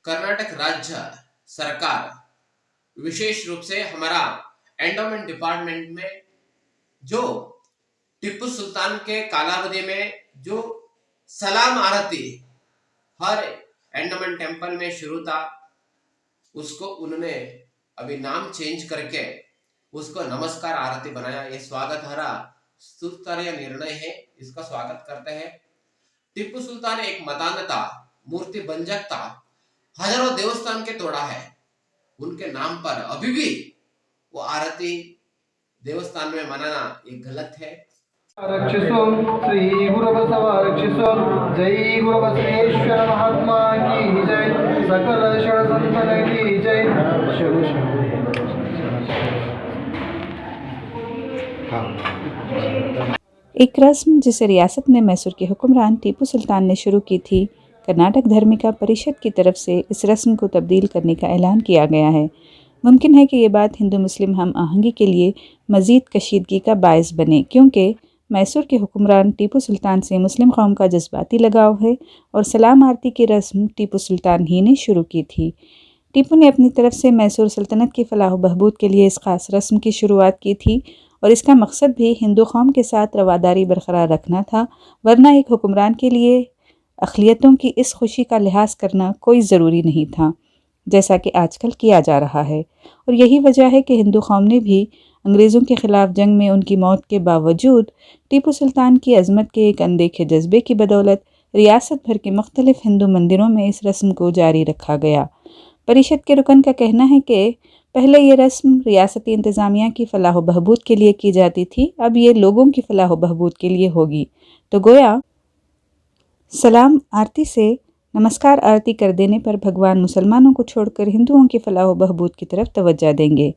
कर्नाटक राज्य सरकार विशेष रूप से हमारा एंडोमेंट डिपार्टमेंट में जो टिप्पू सुल्तान के कालावधि में जो सलाम आरती हर एंडोमेंट टेम्पल में शुरू था, उसको उन्होंने अभी नाम चेंज करके उसको नमस्कार आरती बनाया। ये स्वागत हरा स्तुत्य निर्णय है, इसका स्वागत करते हैं। टिप्पू सुल्तान एक मतानता मूर्ति बंजक था, हजारों देवस्थान के तोड़ा है, उनके नाम पर अभी भी वो आरती देवस्थान में मनाना ये गलत है। रक्षिसो श्री गुरु बसव रक्षिसो, जय गुरु बसवेश्वर महात्मा की जय, सकल शरण संतन की जय। एक रस्म जिसे रियासत में मैसूर के हुक्मरान टीपू सुल्तान ने शुरू की थी, कर्नाटक धार्मिका परिषद की तरफ से इस रस्म को तब्दील करने का ऐलान किया गया है। मुमकिन है कि ये बात हिंदू मुस्लिम हम आहंगी के लिए मज़ीद कशीदगी का बायस बने, क्योंकि मैसूर के हुक्मरान टीपू सुल्तान से मुस्लिम कौम का जज्बाती लगाव है और सलाम आरती की रस्म टीपू सुल्तान ही ने शुरू की थी। टीपू ने अपनी तरफ से मैसूर सल्तनत की फलाह व बहबूद के लिए इस ख़ास रस्म की शुरुआत की थी और इसका मकसद भी हिंदू कौम के साथ रवादारी बरकरार रखना था, वरना एक हुक्मरान के लिए अक़लियतों की इस खुशी का लिहाज करना कोई ज़रूरी नहीं था, जैसा कि आजकल किया जा रहा है। और यही वजह है कि हिंदू कौम ने भी अंग्रेज़ों के ख़िलाफ़ जंग में उनकी मौत के बावजूद टीपू सुल्तान की अज़मत के एक अनदेखे जज्बे की बदौलत रियासत भर के मुख्तलिफ़ हिंदू मंदिरों में इस रस्म को जारी रखा गया। परिषद के रुकन का कहना है कि पहले ये रस्म रियासती इंतज़ामिया की फलाह व बहबूद के लिए की जाती थी, अब ये लोगों की फलाह व बहबूद के लिए होगी। तो गोया सलाम आरती से नमस्कार आरती कर देने पर भगवान मुसलमानों को छोड़कर हिंदुओं की फलाह व बहबूद की तरफ तवज्जो देंगे।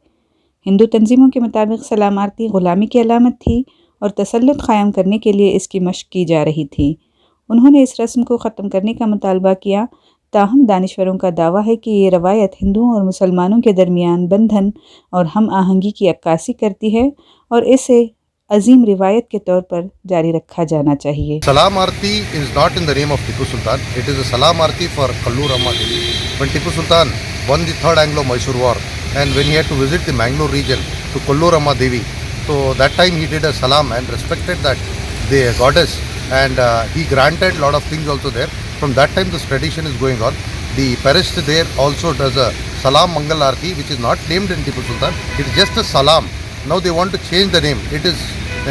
हिंदू तंजीमों के मुताबिक सलाम आरती ग़ुलामी की अलामत थी और तसल्लुत क़ायम करने के लिए इसकी मशक़ की जा रही थी। उन्होंने इस रस्म को ख़त्म करने का मुतालबा किया, ताहम दानिश्वरों का दावा है कि ये रवायत हिंदुओं और मुसलमानों के दरमियान बंधन और हम आहंगी की अक्कासी करती है और इसे अजीम रिवायत के तौर पर जारी रखा जाना चाहिए। सलाम आरती is not in the name of Tipu Sultan. It is a Salam Aarti for Kallur Amma Devi. When Tipu Sultan won the third Anglo-Mysore war and when he had to visit the Mangalore region to Kallur Amma Devi, so that time he did a salam and respected that the goddess, and he granted a lot of things also there. From that time this tradition is going on. The parish there also does a Salam Mangal Aarti, which is not named in Tipu Sultan. It is just a salam. Now they want to change the name. It is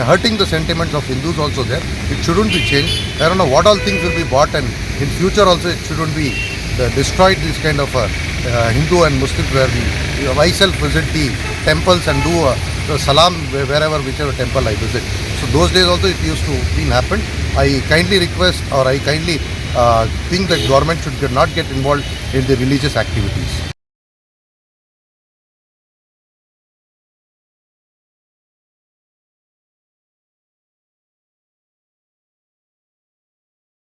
hurting the sentiments of Hindus also there. It shouldn't be changed. I don't know what all things will be bought, and in future also it shouldn't be destroyed, this kind of Hindu and Muslims, where we myself visit the temples and do the salam wherever, whichever temple I visit. So those days also it used to been happened. I kindly request, or I kindly think that government should not get involved in the religious activities.